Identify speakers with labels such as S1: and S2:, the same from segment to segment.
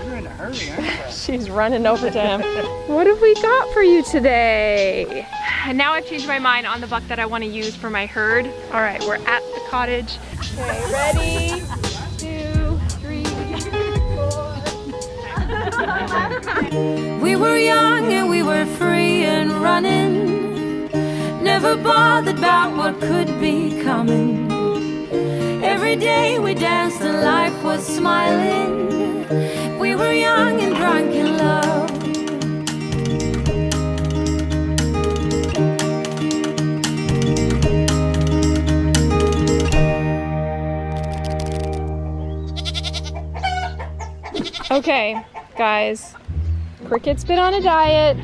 S1: You're in a hurry, aren't you?
S2: She's running over to him. What have we got for you today? And now I've changed my mind on the buck that I want to use for my herd. All right, we're at the cottage. Okay, ready? 2, 3, 4.
S3: We were young and we were free and running, never bothered about what could be coming. Every day we danced and life was smiling. We were young and drunk in love.
S2: Okay, guys, Cricket's been on a diet.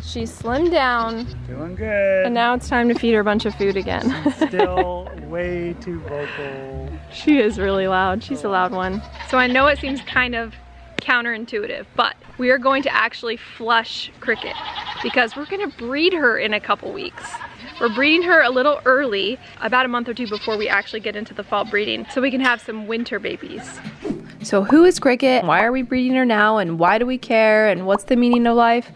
S2: She's slimmed down.
S1: Doing good.
S2: And now it's time to feed her a bunch of food again.
S1: Still way too vocal.
S2: She is really loud. She's a loud one. So I know it seems kind of counterintuitive, but we are going to actually flush Cricket because we're gonna breed her in a couple weeks. We're breeding her a little early, about a month or two before we actually get into the fall breeding, so we can have some winter babies. So who is Cricket? Why are we breeding her now? And why do we care? And what's the meaning of life?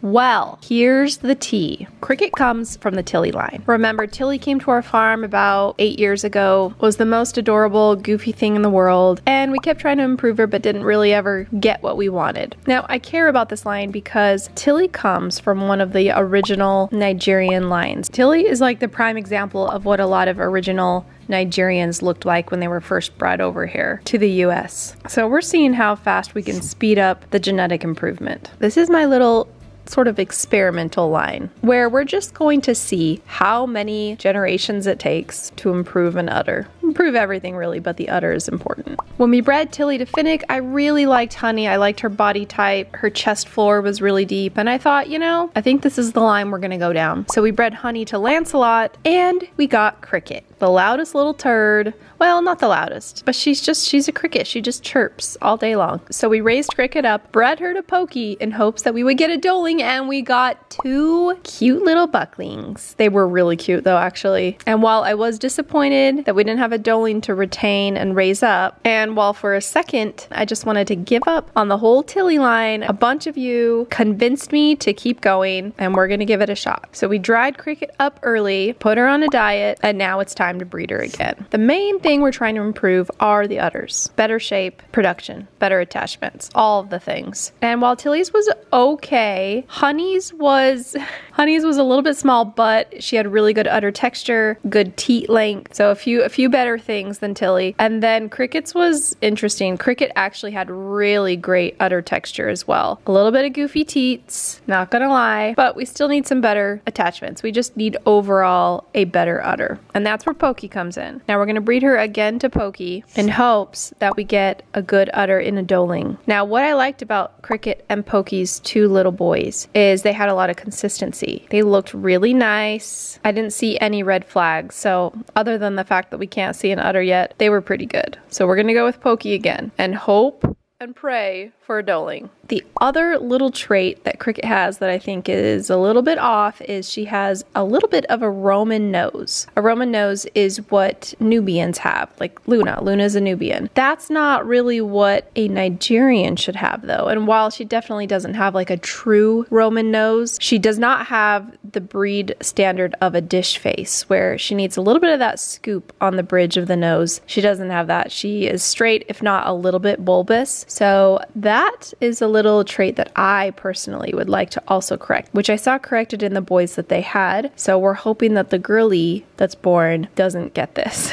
S2: Well, here's the tea. Cricket comes from the Tilly line. Remember, Tilly came to our farm about 8 years ago, was the most adorable, goofy thing in the world, and we kept trying to improve her but didn't really ever get what we wanted. Now, I care about this line because Tilly comes from one of the original Nigerian lines. Tilly is like the prime example of what a lot of original Nigerians looked like when they were first brought over here to the US. So we're seeing how fast we can speed up the genetic improvement. This is my little sort of experimental line where we're just going to see how many generations it takes to improve an udder. Improve everything really, but the udder is important. When we bred Tilly to Finnick, I really liked Honey. I liked her body type. Her chest floor was really deep, and I thought, you know, I think this is the line we're gonna go down. So we bred Honey to Lancelot, and we got Cricket, the loudest little turd. Well, not the loudest, but she's a cricket. She just chirps all day long. So we raised Cricket up, bred her to Pokey in hopes that we would get a doeling, and we got 2 cute little bucklings. They were really cute though, actually. And while I was disappointed that we didn't have a doeling to retain and raise up, and while for a second I just wanted to give up on the whole Tilly line, a bunch of you convinced me to keep going, and we're gonna give it a shot. So we dried Cricket up early, put her on a diet, and now it's time to breed her again. The main thing we're trying to improve are the udders. Better shape, production, better attachments, all of the things. And while Tilly's was okay, Honey's was a little bit small, but she had really good udder texture, good teat length, so a few better things than Tilly. And then Cricket's was interesting. Cricket actually had really great udder texture as well. A little bit of goofy teats, not gonna lie, but we still need some better attachments. We just need overall a better udder. And that's where Pokey comes in. Now we're gonna breed her again to Pokey in hopes that we get a good udder in a doeling. Now what I liked about Cricket and Pokey's 2 little boys is they had a lot of consistency. They looked really nice. I didn't see any red flags, so other than the fact that we can't see an udder yet, they were pretty good. So we're gonna go with Pokey again and hope and pray for a doeling. The other little trait that Cricket has that I think is a little bit off is she has a little bit of a Roman nose. A Roman nose is what Nubians have, like Luna. Luna's a Nubian. That's not really what a Nigerian should have though. And while she definitely doesn't have like a true Roman nose, she does not have the breed standard of a dish face where she needs a little bit of that scoop on the bridge of the nose. She doesn't have that. She is straight, if not a little bit bulbous. So that is a little trait that I personally would like to also correct, which I saw corrected in the boys that they had. So we're hoping that the girly that's born doesn't get this.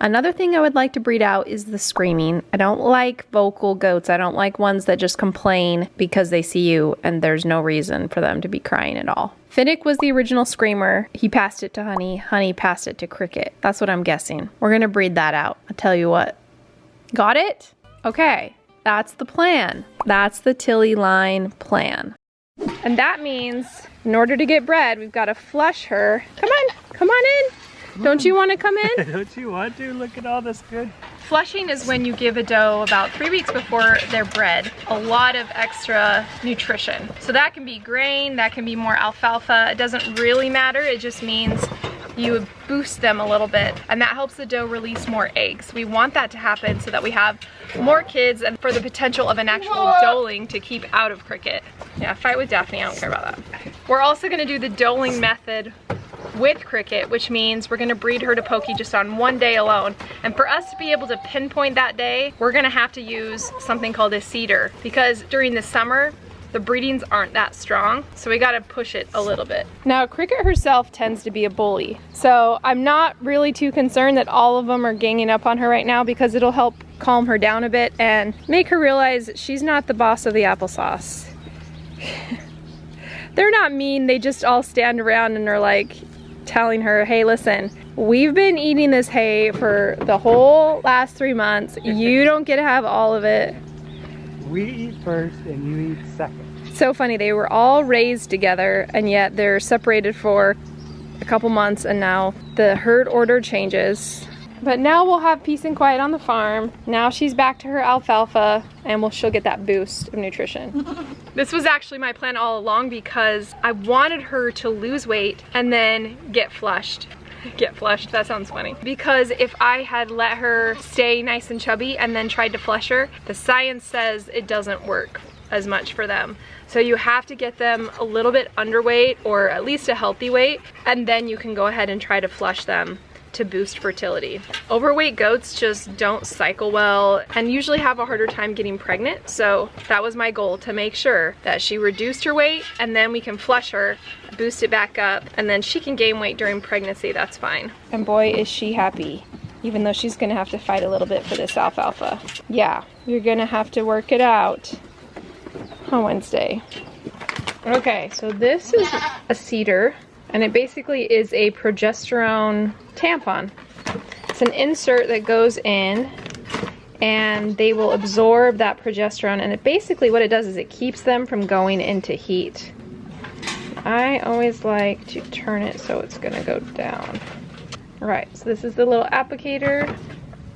S2: Another thing I would like to breed out is the screaming. I don't like vocal goats. I don't like ones that just complain because they see you and there's no reason for them to be crying at all. Finnick was the original screamer. He passed it to Honey. Honey passed it to Cricket. That's what I'm guessing. We're gonna breed that out. I'll tell you what. Got it? Okay. That's the plan. That's the Tilly line plan. And that means in order to get bred, we've got to flush her. Come on in. Don't you want to come in?
S1: Don't you want to? Look at all this good.
S2: Flushing is when you give a doe about 3 weeks before they're bred a lot of extra nutrition. So that can be grain, that can be more alfalfa. It doesn't really matter. It just means you boost them a little bit, and that helps the doe release more eggs. We want that to happen so that we have more kids and for the potential of an actual doeling to keep out of cricket. Yeah, fight with Daphne, I don't care about that. We're also gonna do the doeling method with cricket, which means we're gonna breed her to Pokey just on one day alone. And for us to be able to pinpoint that day, we're gonna have to use something called a seeder, because during the summer, the breedings aren't that strong, so we gotta push it a little bit. Now, Cricket herself tends to be a bully, so I'm not really too concerned that all of them are ganging up on her right now, because it'll help calm her down a bit and make her realize she's not the boss of the applesauce. They're not mean, they just all stand around and are like telling her, hey, listen, we've been eating this hay for the whole last 3 months. You don't get to have all of it.
S1: We eat first and you eat second.
S2: So funny, they were all raised together and yet they're separated for a couple months, and now the herd order changes. But now we'll have peace and quiet on the farm. Now she's back to her alfalfa and she'll get that boost of nutrition. This was actually my plan all along, because I wanted her to lose weight and then get flushed. Get flushed, that sounds funny. Because if I had let her stay nice and chubby and then tried to flush her, the science says it doesn't work as much for them. So you have to get them a little bit underweight, or at least a healthy weight, and then you can go ahead and try to flush them to boost fertility. Overweight goats just don't cycle well and usually have a harder time getting pregnant, so that was my goal, to make sure that she reduced her weight and then we can flush her, boost it back up, and then she can gain weight during pregnancy, that's fine. And boy, is she happy, even though she's gonna have to fight a little bit for this alfalfa. Yeah, you're gonna have to work it out on Wednesday. Okay, so this is a cedar, and it basically is a progesterone tampon. It's an insert that goes in and they will absorb that progesterone, and it basically what it does is it keeps them from going into heat. I always like to turn it so it's gonna go down. Right, so this is the little applicator.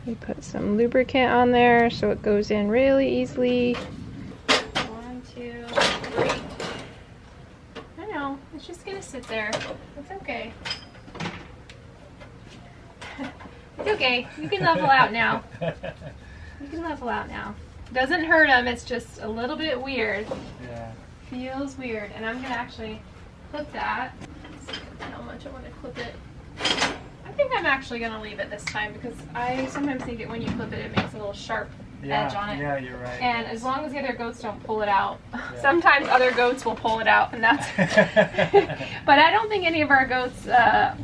S2: We put some lubricant on there so it goes in really easily. 1, 2, 3. I know, it's just gonna sit there. It's okay. It's okay, you can level out now. You can level out now. Doesn't hurt them, it's just a little bit weird.
S1: Yeah.
S2: Feels weird, and I'm gonna actually clip that. Let's see how much I want to clip it. I think I'm actually gonna leave it this time, because I sometimes think that when you clip it, it makes a little sharp edge on it.
S1: Yeah, you're right.
S2: And as long as the other goats don't pull it out. Yeah. Sometimes other goats will pull it out, and that's but I don't think any of our goats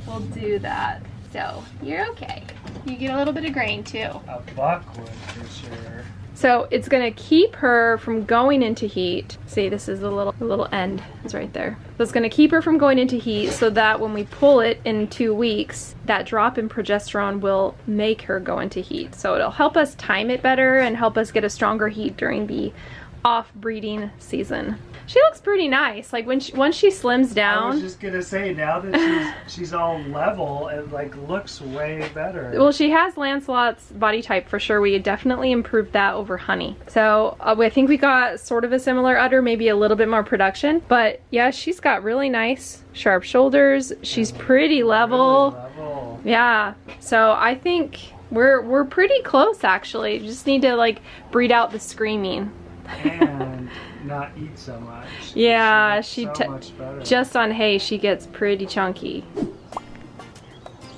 S2: will do that. So you're okay. You get a little bit of grain too.
S1: A buck would for sure.
S2: So it's gonna keep her from going into heat. See, this is the little end is right there. So it's gonna keep her from going into heat so that when we pull it in 2 weeks, that drop in progesterone will make her go into heat. So it'll help us time it better and help us get a stronger heat during the off breeding season. She looks pretty nice. Like once she slims down.
S1: I was just gonna say, now that she's all level, it like looks way better.
S2: Well, she has Lancelot's body type for sure. We definitely improved that over Honey. So I think we got sort of a similar udder, maybe a little bit more production. But yeah, she's got really nice sharp shoulders. She's pretty level.
S1: Really level.
S2: Yeah. So I think we're pretty close actually. Just need to like breed out the screaming.
S1: And not eat so much.
S2: Yeah,
S1: so much better.
S2: Just on hay she gets pretty chunky.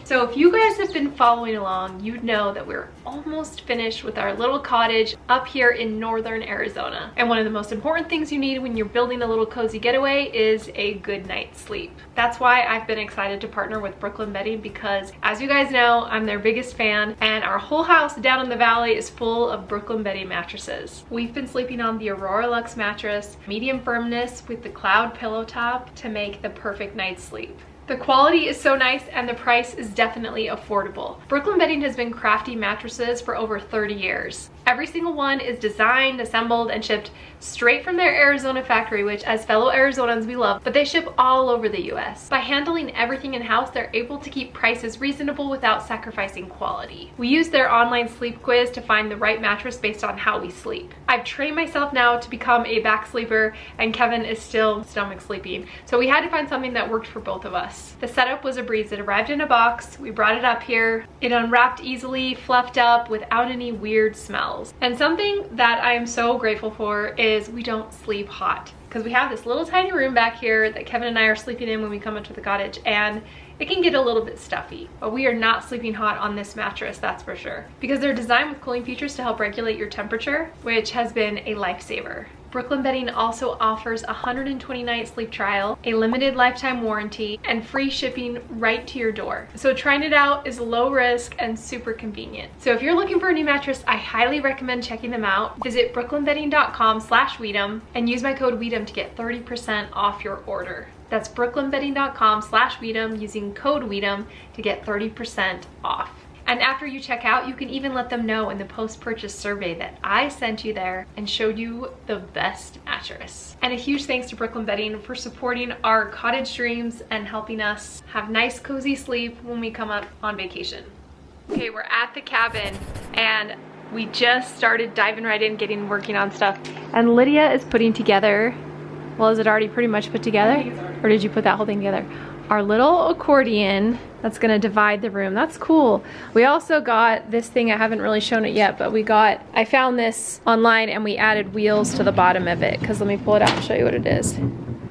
S2: So if you guys have been following along, you'd know that we're almost finished with our little cottage up here in northern Arizona. And one of the most important things you need when you're building a little cozy getaway is a good night's sleep. That's why I've been excited to partner with Brooklyn Bedding, because as you guys know, I'm their biggest fan, and our whole house down in the valley is full of Brooklyn Bedding mattresses. We've been sleeping on the Aurora Luxe mattress, medium firmness with the cloud pillow top to make the perfect night's sleep. The quality is so nice and the price is definitely affordable. Brooklyn Bedding has been crafting mattresses for over 30 years. Every single one is designed, assembled, and shipped straight from their Arizona factory, which as fellow Arizonans we love, but they ship all over the US. By handling everything in-house, they're able to keep prices reasonable without sacrificing quality. We use their online sleep quiz to find the right mattress based on how we sleep. I've trained myself now to become a back sleeper, and Kevin is still stomach sleeping, so we had to find something that worked for both of us. The setup was a breeze. It arrived in a box, we brought it up here, it unwrapped easily, fluffed up without any weird smells. And something that I am so grateful for is we don't sleep hot, because we have this little tiny room back here that Kevin and I are sleeping in when we come up to the cottage, and it can get a little bit stuffy, but we are not sleeping hot on this mattress, that's for sure, because they're designed with cooling features to help regulate your temperature, which has been a lifesaver. Brooklyn Bedding also offers a 120-night sleep trial, a limited lifetime warranty, and free shipping right to your door. So trying it out is low risk and super convenient. So if you're looking for a new mattress, I highly recommend checking them out. Visit brooklynbedding.com/Weedom and use my code Weedom to get 30% off your order. That's brooklynbedding.com/Weedom using code Weedom to get 30% off. And after you check out, you can even let them know in the post-purchase survey that I sent you there and showed you the best mattress. And a huge thanks to Brooklyn Bedding for supporting our cottage dreams and helping us have nice, cozy sleep when we come up on vacation. Okay, we're at the cabin and we just started diving right in, working on stuff. And Lydia is putting together, well, is it already pretty much put together? Or did you put that whole thing together? Our little accordion that's gonna divide the room. That's cool. We also got this thing, I haven't really shown it yet, but I found this online and we added wheels to the bottom of it, because let me pull it out and show you what it is.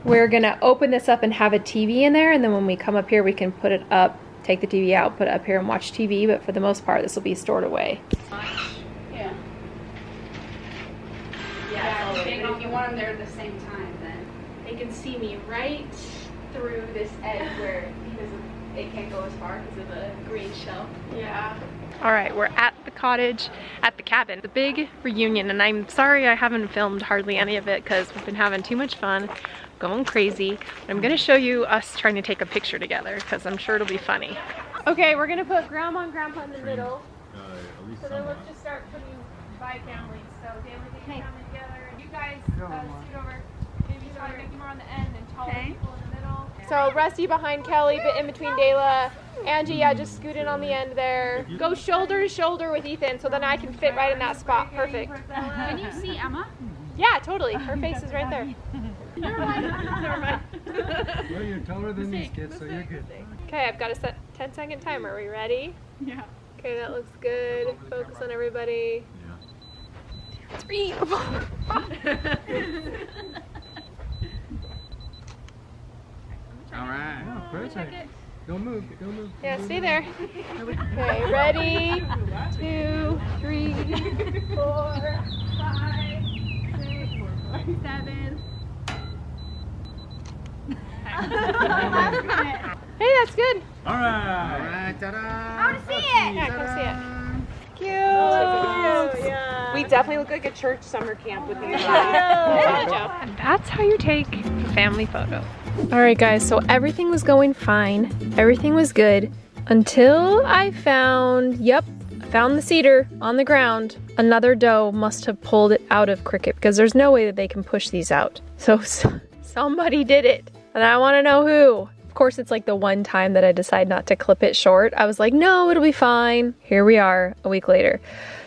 S2: We're gonna open this up and have a TV in there, and then when we come up here we can put it up, take the TV out, put it up here and watch TV, but for the most part this will be stored away.
S4: Yeah. Yeah, if you want them there at the same time, then they can see me right through this edge where, because it can't go as far because of the green shell. Yeah.
S2: All right, we're at the cottage, at the cabin. The big reunion, and I'm sorry I haven't filmed hardly any of it because we've been having too much fun, going crazy. I'm gonna show you us trying to take a picture together because I'm sure it'll be funny. Okay, we're gonna put Grandma and Grandpa in the middle. So then let's just start putting by families. So families can come together. You guys scoot over. Maybe Mickey more on the end and taller people in the middle. So Rusty behind Kelly, but in between Dayla. Angie, yeah, just scoot in on the end there. Go shoulder to shoulder with Ethan, so then I can fit right in that spot. Perfect.
S4: Can you see Emma?
S2: Yeah, totally. Her face is right there.
S4: Never mind.
S1: Well, you're taller than these kids, so you're good.
S2: Okay, I've got a 10-second timer. Are we ready?
S4: Yeah.
S2: Okay, that looks good. Focus on everybody. 3.
S1: All right. Oh, perfect. Don't move. Don't move.
S2: Yeah, stay there. Okay, ready? 2, 3, 4, 5, 6, 7. Hey, that's good.
S1: All right. Ta-da.
S4: I want to see it.
S2: Yeah, come see it. Cute. Yeah.
S4: We definitely look like a church summer camp with these.
S2: And that's how you take a family photo. All right, guys, so everything was going fine. Everything was good until I found the cedar on the ground. Another doe must have pulled it out of Cricket because there's no way that they can push these out. So somebody did it, and I want to know who. Of course, it's like the one time that I decide not to clip it short. I was like, no, it'll be fine. Here we are a week later.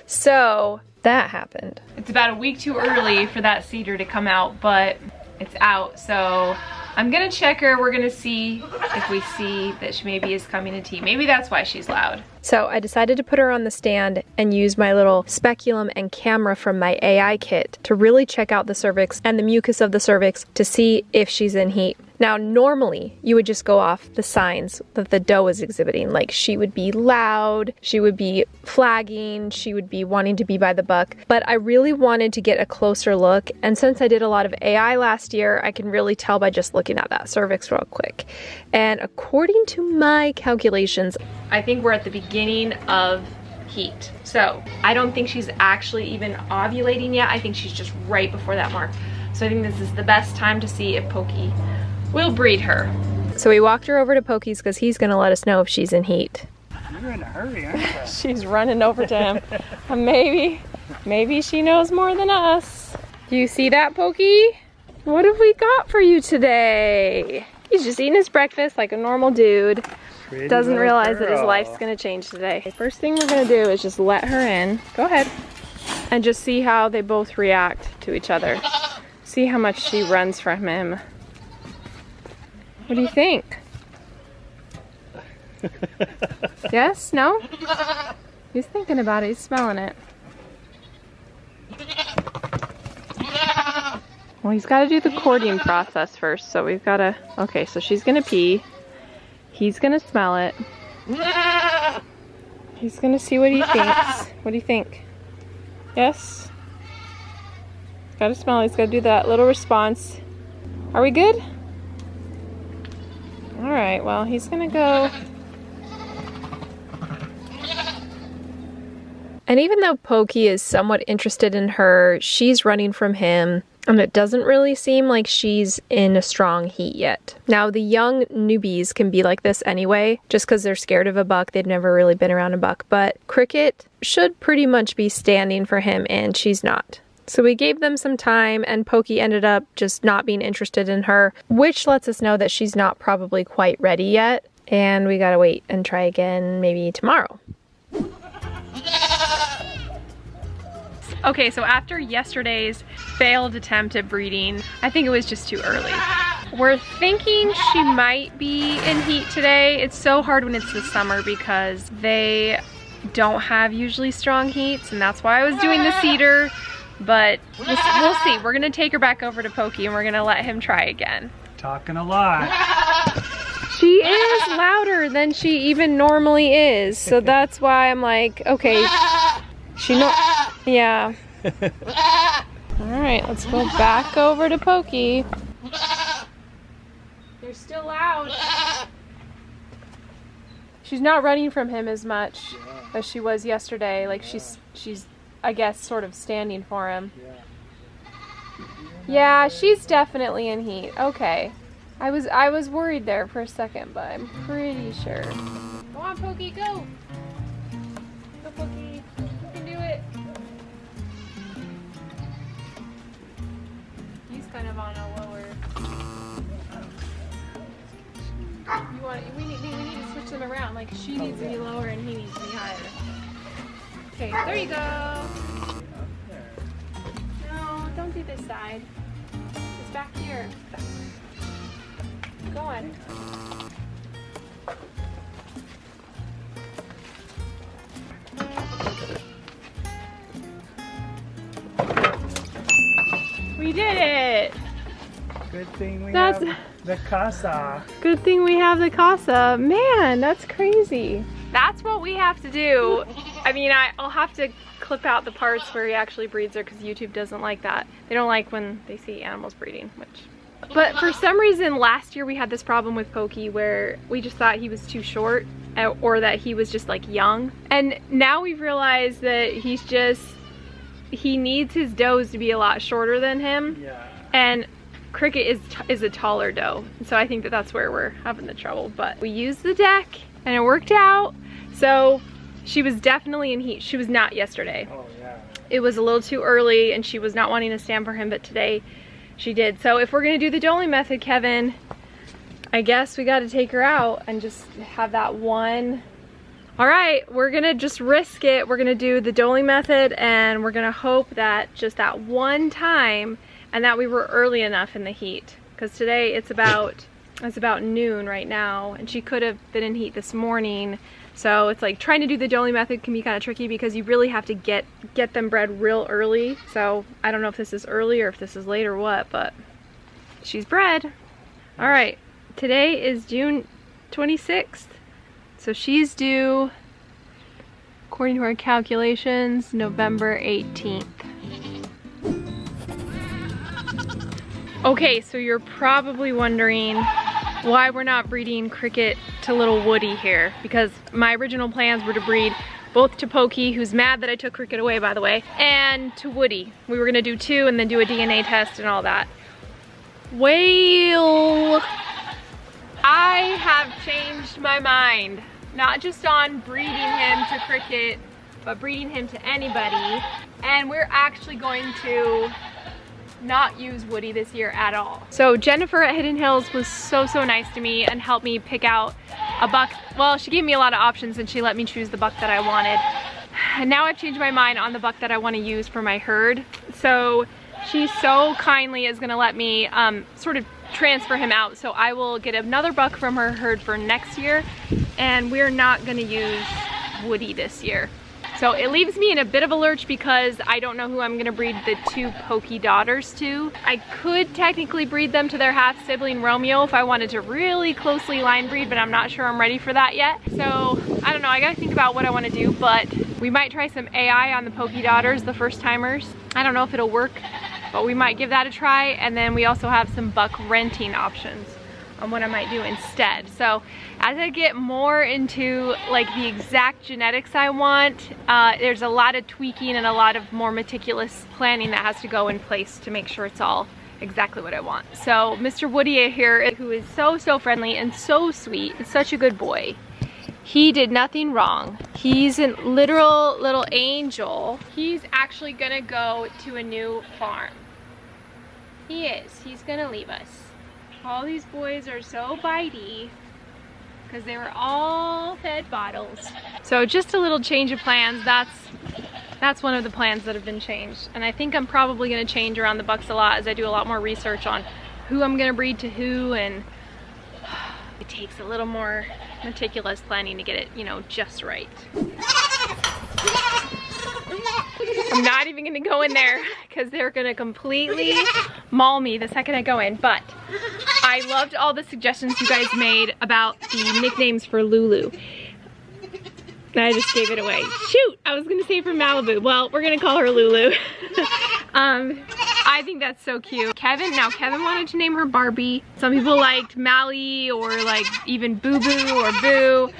S2: So that happened. It's about a week too early for that cedar to come out, but it's out. So I'm gonna check her. We're gonna see if we see that she maybe is coming to tea. Maybe that's why she's loud. So I decided to put her on the stand and use my little speculum and camera from my AI kit to really check out the cervix and the mucus of the cervix to see if she's in heat. Now, normally you would just go off the signs that the doe is exhibiting. Like she would be loud, she would be flagging, she would be wanting to be by the buck. But I really wanted to get a closer look. And since I did a lot of AI last year, I can really tell by just looking at that cervix real quick. And according to my calculations, I think we're at the beginning of heat. So I don't think she's actually even ovulating yet. I think she's just right before that mark. So I think this is the best time to see if Pokey will breed her. So we walked her over to Pokey's because he's gonna let us know if she's in heat.
S1: You're in a hurry, aren't you?
S2: She's running over to him. Maybe she knows more than us. Do you see that, Pokey? What have we got for you today? He's just eating his breakfast like a normal dude.
S1: Pretty
S2: Doesn't realize that his
S1: girl.
S2: life's gonna change today. First thing we're gonna do is just let her in. Go ahead. And just see how they both react to each other. See how much she runs from him. What do you think? Yes? No? He's thinking about it. He's smelling it. Well, he's got to do the courting process first, so we've got to... Okay, so she's going to pee. He's going to smell it. He's going to see what he thinks. What do you think? Yes? He's got to smell it. He's got to do that little response. Are we good? All right, well, he's going to go... And even though Pokey is somewhat interested in her, she's running from him, and it doesn't really seem like she's in a strong heat yet. Now, the young newbies can be like this anyway, just because they're scared of a buck. They've never really been around a buck, but Cricket should pretty much be standing for him, and she's not. So we gave them some time, and Pokey ended up just not being interested in her, which lets us know that she's not probably quite ready yet, and we gotta wait and try again maybe tomorrow. Okay, so after yesterday's failed attempt at breeding, I think it was just too early. We're thinking she might be in heat today. It's so hard when it's the summer because they don't have usually strong heats, and that's why I was doing the cedar, but we'll see. We're gonna take her back over to Pokey and we're gonna let him try again.
S1: Talking a lot.
S2: She is louder than she even normally is, so that's why I'm like, okay, yeah. All right, let's go back over to Pokey. You're still loud. She's not running from him as much as she was yesterday. Like she's, I guess, sort of standing for him. Yeah, she's definitely in heat. Okay. I was worried there for a second, but I'm pretty sure. Go on, Pokey, go! Go, Pokey. You can do it. He's kind of on a lower. We need to switch them around. Like she needs to be lower and he needs to be higher. Okay, there you go. No, don't do this side. It's back here. Go on. We did it!
S1: Good thing we
S2: That's
S1: have the casa.
S2: Good thing we have the casa. Man, that's crazy. That's what we have to do. I mean, I'll have to clip out the parts where he actually breeds her because YouTube doesn't like that. They don't like when they see animals breeding, which... But for some reason, last year we had this problem with Pokey where we just thought he was too short or that he was just like young. And now we've realized that he needs his does to be a lot shorter than him. Yeah. And Cricket is a taller doe. So I think that that's where we're having the trouble. But we used the deck and it worked out. So she was definitely in heat. She was not yesterday. Oh, yeah. It was a little too early and she was not wanting to stand for him, but today she did. So if we're gonna do the doling method, Kevin, I guess we gotta take her out and just have that one. All right, we're gonna just risk it. We're gonna do the doling method and we're gonna hope that just that one time and that we were early enough in the heat. Because today it's about noon right now and she could have been in heat this morning. So it's like trying to do the doling method can be kind of tricky because you really have to get them bred real early. So I don't know if this is early or if this is late or what, but she's bred. All right, today is June 26th. So she's due, according to our calculations, November 18th. Okay, so you're probably wondering why we're not breeding Cricket to little Woody here, because my original plans were to breed both to Pokey, who's mad that I took Cricket away, by the way, and to Woody. We were gonna do two and then do a DNA test and all that. Well, I have changed my mind. not just on breeding him to Cricket, but breeding him to anybody. And we're actually going to not use Woody this year at all. So Jennifer at Hidden Hills was so nice to me and helped me pick out a buck. Well, she gave me a lot of options and she let me choose the buck that I wanted. And now I've changed my mind on the buck that I want to use for my herd. So she so kindly is gonna let me sort of transfer him out. So I will get another buck from her herd for next year, and we're not gonna use Woody this year. So it leaves me in a bit of a lurch because I don't know who I'm gonna breed the 2 Pokey daughters to. I could technically breed them to their half sibling Romeo if I wanted to really closely line breed, but I'm not sure I'm ready for that yet. So I don't know, I gotta think about what I wanna do, but we might try some AI on the Pokey daughters, the first timers. I don't know if it'll work, but we might give that a try. And then we also have some buck renting options on what I might do instead. So as I get more into like the exact genetics I want, there's a lot of tweaking and a lot of more meticulous planning that has to go in place to make sure it's all exactly what I want. So Mr. Woody here, who is so friendly and so sweet, is such a good boy. He did nothing wrong. He's a literal little angel. He's actually gonna go to a new farm. He is. He's gonna leave us. All these boys are so bitey because they were all fed bottles. So just a little change of plans. That's one of the plans that have been changed. And I think I'm probably gonna change around the bucks a lot as I do a lot more research on who I'm gonna breed to who, and it takes a little more meticulous planning to get it, you know, just right. I'm not even gonna go in there because they're gonna completely maul me the second I go in, but I loved all the suggestions you guys made about the nicknames for Lulu. I just gave it away. Shoot, I was gonna say for Malibu. Well, we're gonna call her Lulu. I think that's so cute. Kevin wanted to name her Barbie. Some people liked Mally or like even Boo Boo or Boo,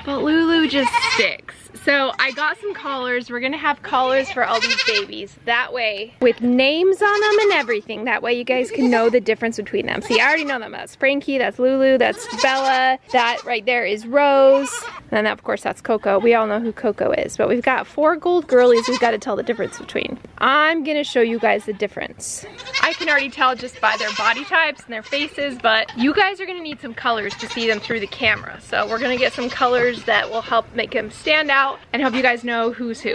S2: but Lulu just sticks. So I got some collars. We're gonna have collars for all these babies. That way, with names on them and everything, that way you guys can know the difference between them. See, I already know them. That's Frankie, that's Lulu, that's Bella, that right there is Rose, and then of course that's Coco. We all know who Coco is, but we've got 4 gold girlies we've got to tell the difference between. I'm gonna show you guys the difference. I can already tell just by their body types and their faces, but you guys are gonna need some colors to see them through the camera. So we're gonna get some colors that will help make them stand out and help you guys know who's who.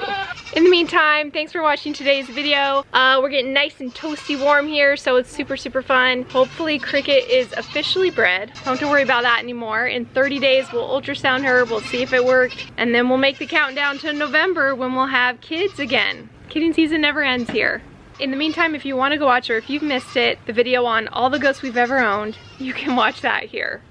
S2: In the meantime, thanks for watching today's video. We're getting nice and toasty warm here, so it's super fun. Hopefully Cricket is officially bred. Don't have to worry about that anymore. In 30 days, we'll ultrasound her, we'll see if it worked, and then we'll make the countdown to November when we'll have kids again. Kidding season never ends here. In the meantime, if you want to go watch, or if you've missed it, the video on all the ghosts we've ever owned, you can watch that here.